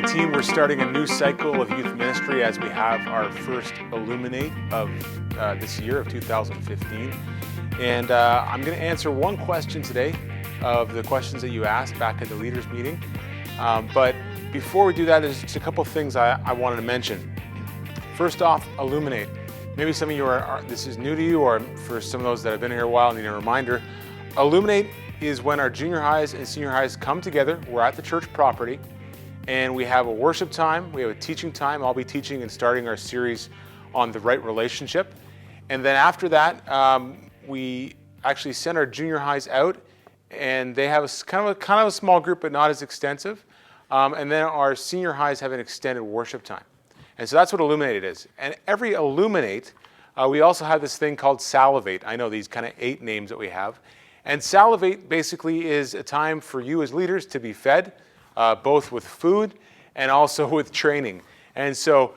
team, we're starting a new cycle of youth ministry as we have our first Illuminate of this year of 2015. And I'm going to answer one question today of the questions that you asked back at the leaders meeting. But before we do that, there's just a couple things I wanted to mention. First off, Illuminate. Maybe some of you this is new to you, or for some of those that have been here a while need a reminder. Illuminate is when our junior highs and senior highs come together. We're at the church property, and we have a worship time, we have a teaching time. I'll be teaching and starting our series on the right relationship. And then after that, we actually send our junior highs out, and they have kind of a small group, but not as extensive. And then our senior highs have an extended worship time. And so that's what Illuminate is. And every Illuminate, we also have this thing called Salivate. I know these kind of 8 names that we have. And Salivate basically is a time for you as leaders to be fed, both with food and also with training. And so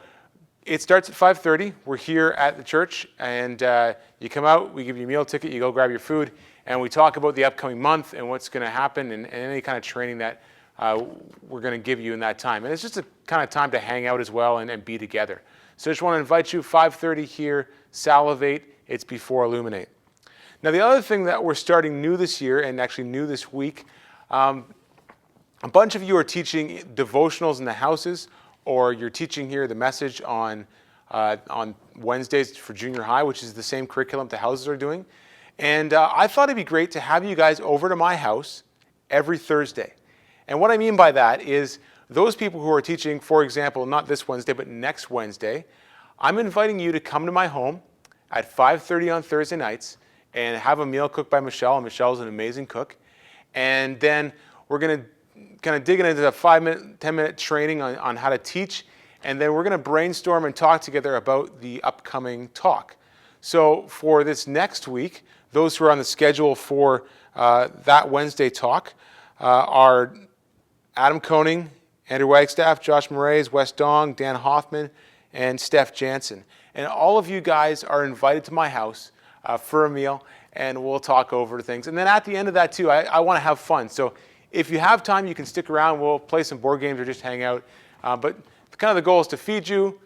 it starts at 5:30. We're here at the church, and you come out, we give you a meal ticket, you go grab your food, and we talk about the upcoming month and what's going to happen and any kind of training that we're going to give you in that time. And it's just a kind of time to hang out as well and be together. So I just want to invite you, 5:30 here, Salivate. It's before Illuminate. Now, the other thing that we're starting new this year, and actually new this week, a bunch of you are teaching devotionals in the houses, or you're teaching here the message on Wednesdays for junior high, which is the same curriculum the houses are doing. And I thought it'd be great to have you guys over to my house every Thursday. And what I mean by that is those people who are teaching, for example, not this Wednesday, but next Wednesday, I'm inviting you to come to my home at 5:30 on Thursday nights and have a meal cooked by Michelle. And Michelle's an amazing cook. And then we're going to kind of digging into a 5-minute, 10-minute training on how to teach, and then we're going to brainstorm and talk together about the upcoming talk. So for this next week, those who are on the schedule for that Wednesday talk are Adam Koning, Andrew Wagstaff, Josh Moraes, Wes Dong, Dan Hoffman, and Steph Jansen. And all of you guys are invited to my house for a meal, and we'll talk over things. And then at the end of that too, I want to have fun. So if you have time, you can stick around. We'll play some board games or just hang out. But kind of the goal is to feed you,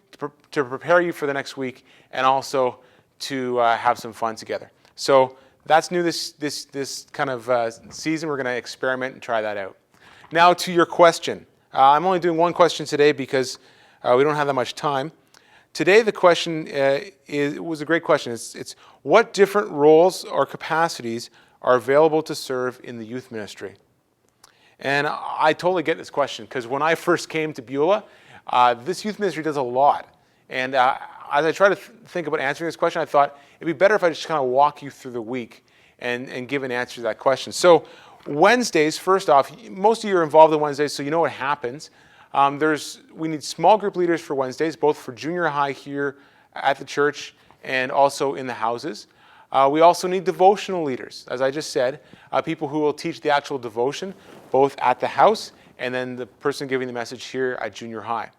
to prepare you for the next week, and also to have some fun together. So that's new this kind of season. We're going to experiment and try that out. Now to your question. I'm only doing one question today because we don't have that much time. Today the question was a great question. It's what different roles or capacities are available to serve in the youth ministry? And I totally get this question, because when I first came to Beulah, this youth ministry does a lot. And as I try to think about answering this question, I thought it'd be better if I just kind of walk you through the week and give an answer to that question. So Wednesdays, first off, most of you are involved in Wednesdays, so you know what happens. We need small group leaders for Wednesdays, both for junior high here at the church and also in the houses. We also need devotional leaders, as I just said, people who will teach the actual devotion, both at the house and then the person giving the message here at junior high.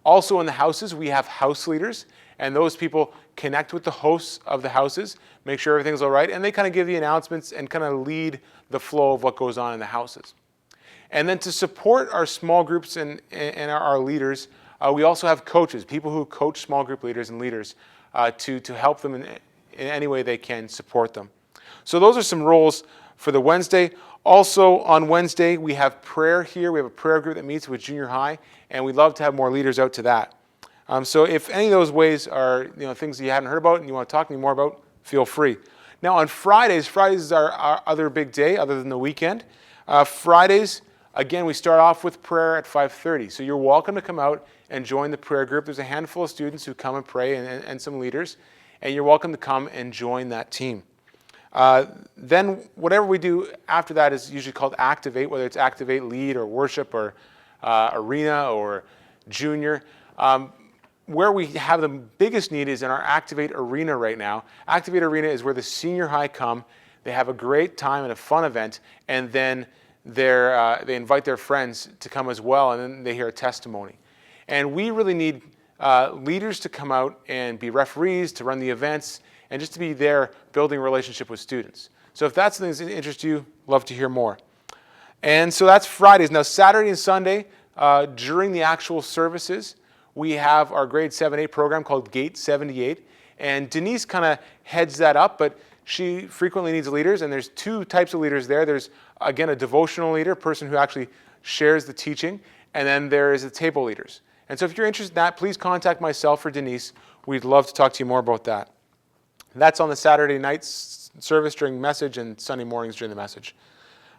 Also in the houses, we have house leaders, and those people connect with the hosts of the houses, make sure everything's all right, and they kind of give the announcements and kind of lead the flow of what goes on in the houses. And then to support our small groups and our leaders, we also have coaches, people who coach small group leaders and leaders to help them in any way they can support them. So those are some roles for the Wednesday. Also on Wednesday, we have prayer here. We have a prayer group that meets with junior high, and we'd love to have more leaders out to that. So if any of those ways are things that you haven't heard about and you want to talk to me more about, feel free. Now on Fridays is our other big day other than the weekend. Fridays, again, we start off with prayer at 5:30. So you're welcome to come out and join the prayer group. There's a handful of students who come and pray and some leaders, and you're welcome to come and join that team. Then whatever we do after that is usually called Activate, whether it's Activate Lead or Worship or Arena or Junior. Where we have the biggest need is in our Activate Arena right now. Activate Arena is where the senior high come. They have a great time and a fun event, and then they invite their friends to come as well, and then they hear a testimony. And we really need leaders to come out and be referees, to run the events, and just to be there building a relationship with students. So if that's something that interests you, love to hear more. And so that's Fridays. Now Saturday and Sunday, during the actual services, we have our grade 7-8 program called Gate 78. And Denise kind of heads that up, but she frequently needs leaders. And there's two types of leaders there. There's, again, a devotional leader, a person who actually shares the teaching. And then there is the table leaders. And so if you're interested in that, please contact myself or Denise. We'd love to talk to you more about that. And that's on the Saturday night service during message and Sunday mornings during the message.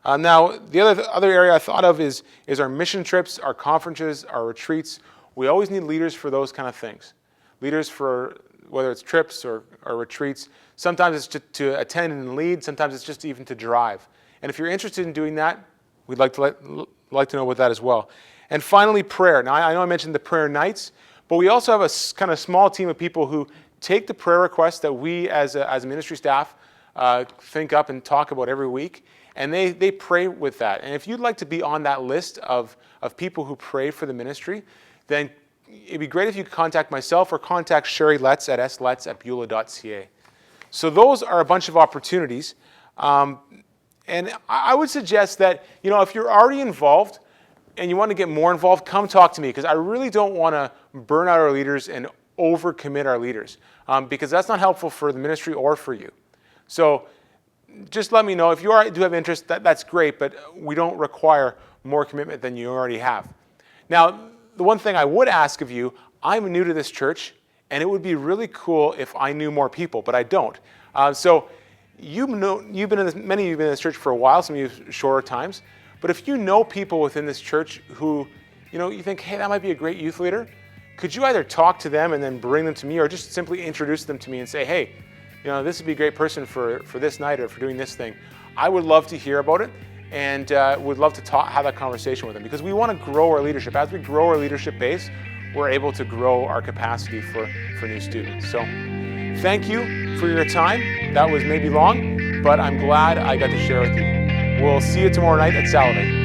Now, the other area I thought of is our mission trips, our conferences, our retreats. We always need leaders for those kind of things. Leaders for whether it's trips or retreats. Sometimes it's to attend and lead. Sometimes it's just even to drive. And if you're interested in doing that, we'd like to know about that as well. And finally, prayer. Now, I know I mentioned the prayer nights, but we also have a kind of small team of people who take the prayer requests that we as a ministry staff think up and talk about every week, and they pray with that. And if you'd like to be on that list of people who pray for the ministry, then it'd be great if you could contact myself or contact Sherry Letts at slets@beulah.ca. So those are a bunch of opportunities. And I would suggest that, if you're already involved and you want to get more involved, come talk to me, because I really don't want to burn out our leaders and overcommit our leaders, because that's not helpful for the ministry or for you. So just let me know. If you do have interest, that's great, but we don't require more commitment than you already have. Now, the one thing I would ask of you, I'm new to this church, and it would be really cool if I knew more people, but I don't. So many of you have been in this church for a while, some of you shorter times, but if you know people within this church who, you think, hey, that might be a great youth leader, could you either talk to them and then bring them to me, or just simply introduce them to me and say, hey, this would be a great person for this night or for doing this thing. I would love to hear about it, and would love to have that conversation with them, because we want to grow our leadership. As we grow our leadership base, we're able to grow our capacity for new students. So thank you for your time. That was maybe long, but I'm glad I got to share with you. We'll see you tomorrow night at Salivate.